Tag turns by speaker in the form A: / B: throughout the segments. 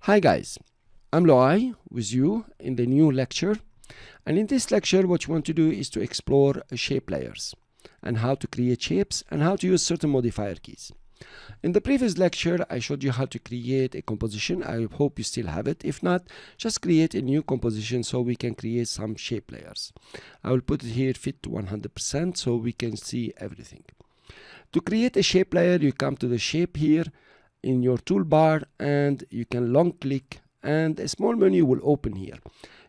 A: Hi guys, I'm Loai with you in the new lecture, and in this lecture what you want to do is to explore shape layers and how to create shapes and how to use certain modifier keys. In the previous lecture I showed you how to create a composition. I hope you still have it. If not, just create a new composition so we can create some shape layers. I will put it here fit to 100% so we can see everything. To create a shape layer, you come to the shape here in your toolbar and you can long click and a small menu will open here.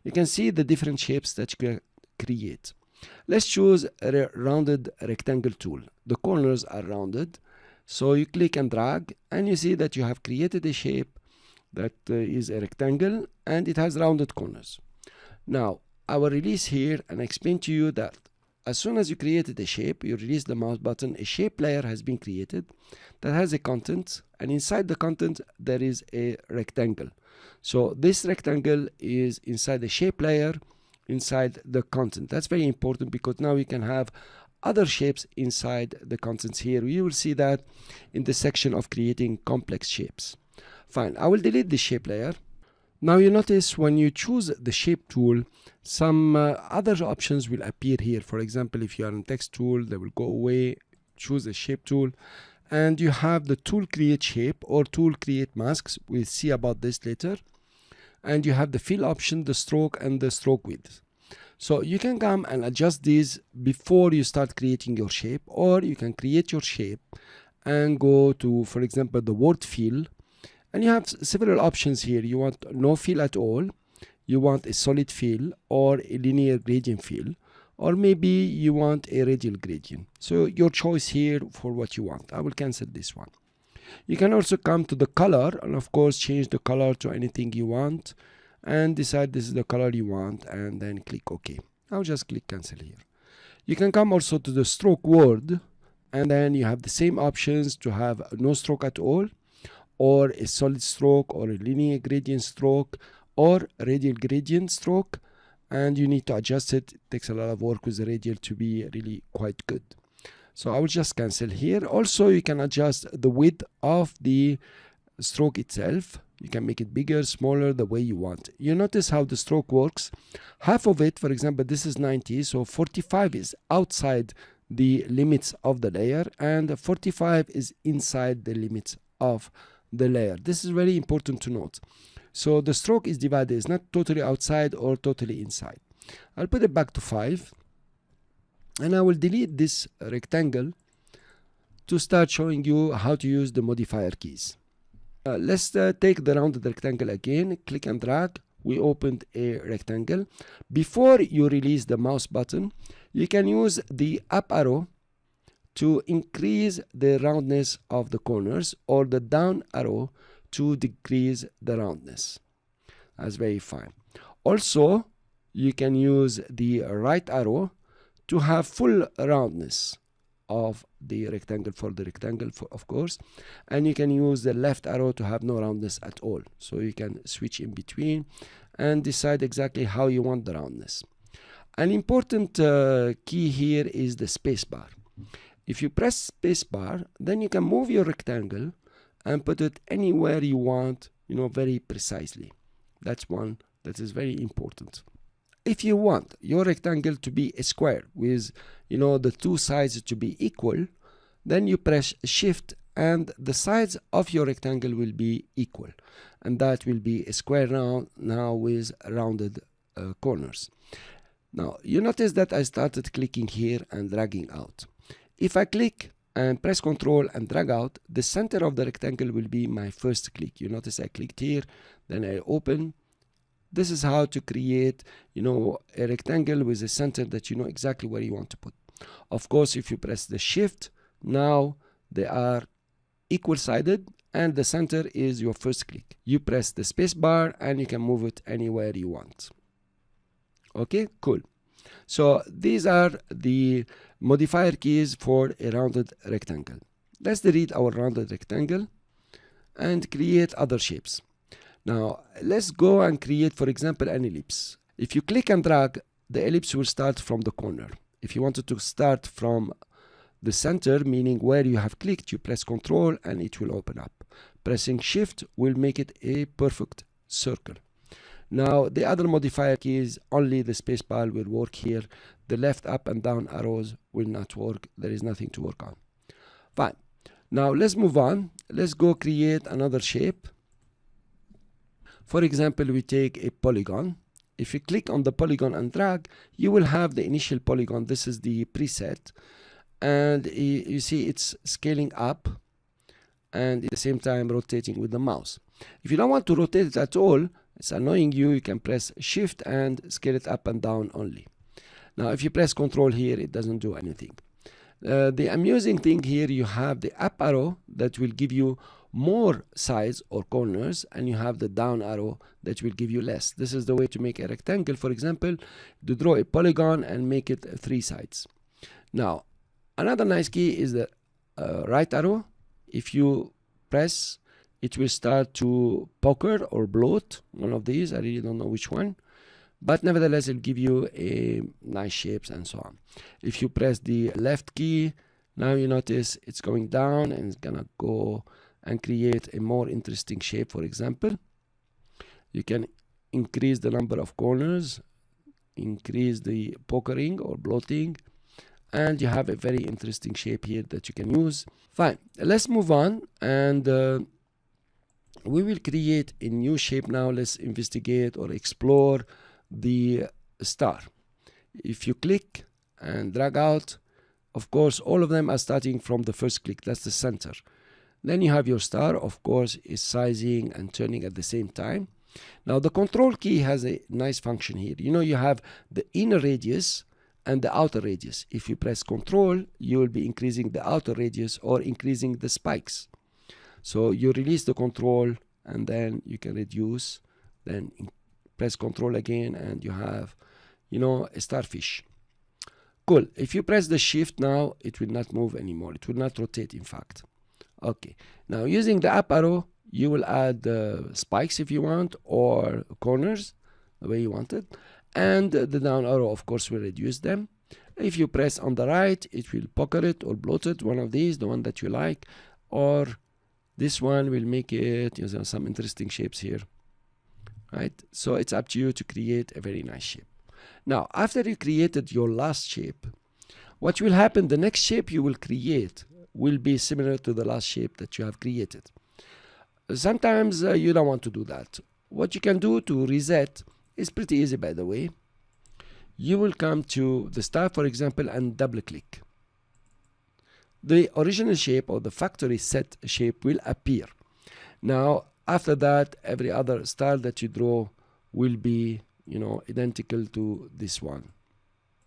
A: You can see the different shapes that you can create. Let's choose a rounded rectangle tool. The corners are rounded, so you click and drag and you see that you have created a shape that is a rectangle and it has rounded corners. Now I will release here and explain to you that as soon as you created a shape, you release the mouse button, a shape layer has been created that has a content, and inside the content there is a rectangle. So this rectangle is inside the shape layer, inside the content. That's very important because now you can have other shapes inside the contents here. You will see that in the section of creating complex shapes. Fine, I will delete the shape layer. Now you notice when you choose the shape tool, some other options will appear here. For example, if you are in text tool, they will go away. Choose the shape tool and you have the tool create shape or tool create masks. We'll see about this later. And you have the fill option, the stroke and the stroke width. So you can come and adjust these before you start creating your shape, or you can create your shape and go to, for example, the word fill. And you have several options here. You want no fill at all, you want a solid fill or a linear gradient fill, or maybe you want a radial gradient. So your choice here for what you want. I will cancel this one. You can also come to the color and of course change the color to anything you want and decide this is the color you want and then click OK. I'll just click cancel here. You can come also to the stroke word and then you have the same options to have no stroke at all, or a solid stroke, or a linear gradient stroke, or radial gradient stroke, and you need to adjust it. It takes a lot of work with the radial to be really quite good. So I will just cancel here. Also you can adjust the width of the stroke itself. You can make it bigger, smaller, the way you want. You notice how the stroke works. Half of it, for example, this is 90, so 45 is outside the limits of the layer and 45 is inside the limits of the layer. This is very important to note. So the stroke is divided, it's not totally outside or totally inside. I'll put it back to 5 and I will delete this rectangle to start showing you how to use the modifier keys. Let's take the rounded rectangle again, click and drag. We opened a rectangle. Before you release the mouse button, you can use the up arrow to increase the roundness of the corners, or the down arrow to decrease the roundness. That's very fine. Also, you can use the right arrow to have full roundness of the rectangle for the rectangle, of course, and you can use the left arrow to have no roundness at all. So you can switch in between and decide exactly how you want the roundness. An important key here is the space bar. If you press space bar, then you can move your rectangle and put it anywhere you want, very precisely. That's one that is very important. If you want your rectangle to be a square with, the two sides to be equal, then you press shift and the sides of your rectangle will be equal. And that will be a square now with rounded corners. Now, you notice that I started clicking here and dragging out. If I click and press Ctrl and drag out, the center of the rectangle will be my first click. You notice I clicked here, then I open. This is how to create, a rectangle with a center that you know exactly where you want to put. Of course, if you press the shift, now they are equal sided and the center is your first click. You press the space bar and you can move it anywhere you want. Okay, cool. So these are the modifier keys for a rounded rectangle. Let's delete our rounded rectangle and create other shapes. Now let's go and create, for example, an ellipse. If you click and drag, the ellipse will start from the corner. If you wanted to start from the center, meaning where you have clicked, you press Ctrl and it will open up. Pressing shift will make it a perfect circle. Now the other modifier keys, only the spacebar will work here. The left, up and down arrows will not work. There is nothing to work on. Fine. Now let's move on. Let's go create another shape. For example, we take a polygon. If you click on the polygon and drag, you will have the initial polygon. This is the preset. And you see it's scaling up and at the same time rotating with the mouse. If you don't want to rotate it at all, it's annoying you, you can press shift and scale it up and down only. Now if you press control here, it doesn't do anything. The amusing thing here, you have the up arrow that will give you more sides or corners, and you have the down arrow that will give you less. This is the way to make a rectangle, for example, to draw a polygon and make it 3 sides. Now another nice key is the right arrow. If you press, it will start to poker or bloat, one of these. I really don't know which one, but nevertheless it'll give you a nice shapes and so on. If you press the left key, now you notice it's going down and it's gonna go and create a more interesting shape. For example, you can increase the number of corners, increase the pokering or bloating, and you have a very interesting shape here that you can use. Fine, let's move on, and we will create a new shape now. Let's investigate or explore the star. If you click and drag out, of course all of them are starting from the first click. That's the center. Then you have your star, of course, is sizing and turning at the same time. Now the control key has a nice function here. You know, you have the inner radius and the outer radius. If you press control, you will be increasing the outer radius or increasing the spikes. So you release the control and then you can reduce, then press control again and you have, you know, a starfish. Cool. If you press the shift now, it will not move anymore. It will not rotate, in fact. Okay. Now using the up arrow, you will add spikes if you want, or corners, the way you want it. And the down arrow, of course, will reduce them. If you press on the right, it will poker it or bloat it, one of these, the one that you like, or this one will make it, you know, some interesting shapes here, right? So it's up to you to create a very nice shape. Now, after you created your last shape, what will happen, the next shape you will create will be similar to the last shape that you have created. Sometimes you don't want to do that. What you can do to reset is pretty easy, by the way. You will come to the star, for example, and double click. The original shape or the factory set shape will appear. Now after that, every other star that you draw will be, you know, identical to this one,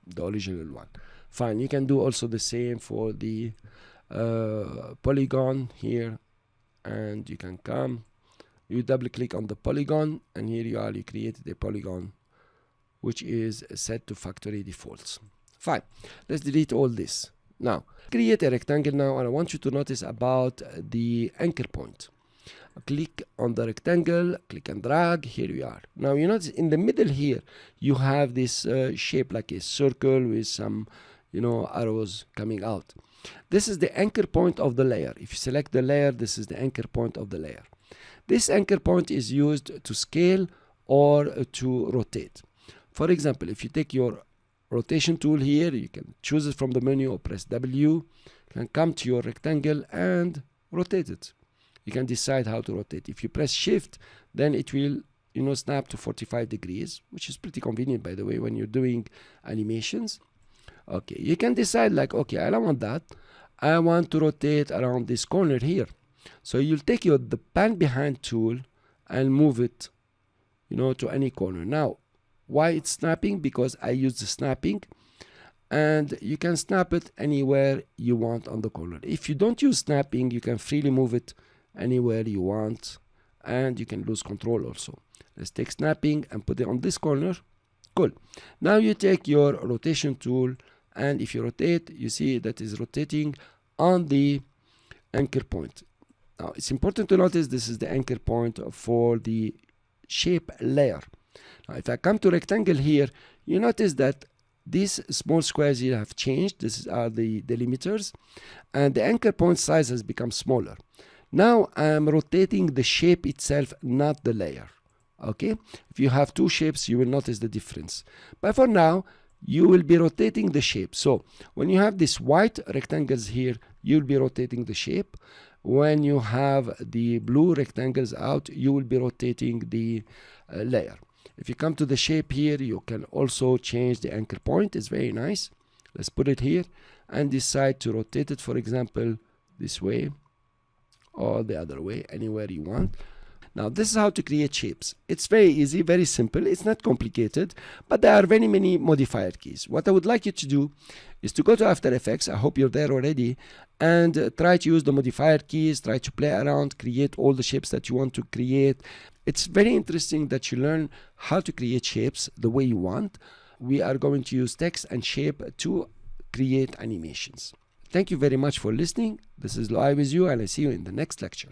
A: the original one. Fine. You can do also the same for the polygon here, and you can come, you double click on the polygon, and here you are, you created a polygon which is set to factory defaults. Fine. Let's delete all this. Now create a rectangle now, and I want you to notice about the anchor point. Click on the rectangle, click and drag. Here we are. Now you notice in the middle here you have this shape like a circle with some, you know, arrows coming out. This is the anchor point of the layer. If you select the layer, this is the anchor point of the layer. This anchor point is used to scale or to rotate. For example, if you take your rotation tool here, you can choose it from the menu or press W. You can come to your rectangle and rotate it. You can decide how to rotate. If you press shift, then it will, you know, snap to 45 degrees, which is pretty convenient, by the way, when you're doing animations. Okay, you can decide like, okay, I don't want that. I want to rotate around this corner here. So you'll take the pan behind tool and move it, you know, to any corner. Now, why it's snapping? Because I use the snapping, and you can snap it anywhere you want on the corner. If you don't use snapping, you can freely move it anywhere you want, and you can lose control also. Let's take snapping and put it on this corner. Cool. Now you take your rotation tool, and if you rotate, you see that is rotating on the anchor point. Now it's important to notice this is the anchor point for the shape layer. Now if I come to rectangle here, you notice that these small squares here have changed. These are the delimiters, and the anchor point size has become smaller. Now I'm rotating the shape itself, not the layer. Okay, if you have two shapes, you will notice the difference, but for now you will be rotating the shape. So when you have this white rectangles here, you'll be rotating the shape. When you have the blue rectangles out, you will be rotating the layer. If you come to the shape here, you can also change the anchor point. It's very nice. Let's put it here and decide to rotate it, for example, this way or the other way, anywhere you want. Now this is how to create shapes. It's very easy, very simple. It's not complicated, but there are very many modifier keys. What I would like you to do is to go to After Effects. I hope you're there already, and try to use the modifier keys, try to play around, create all the shapes that you want to create. It's very interesting that you learn how to create shapes the way you want. We are going to use text and shape to create animations. Thank you very much for listening. This is Loai with you, and I see you in the next lecture.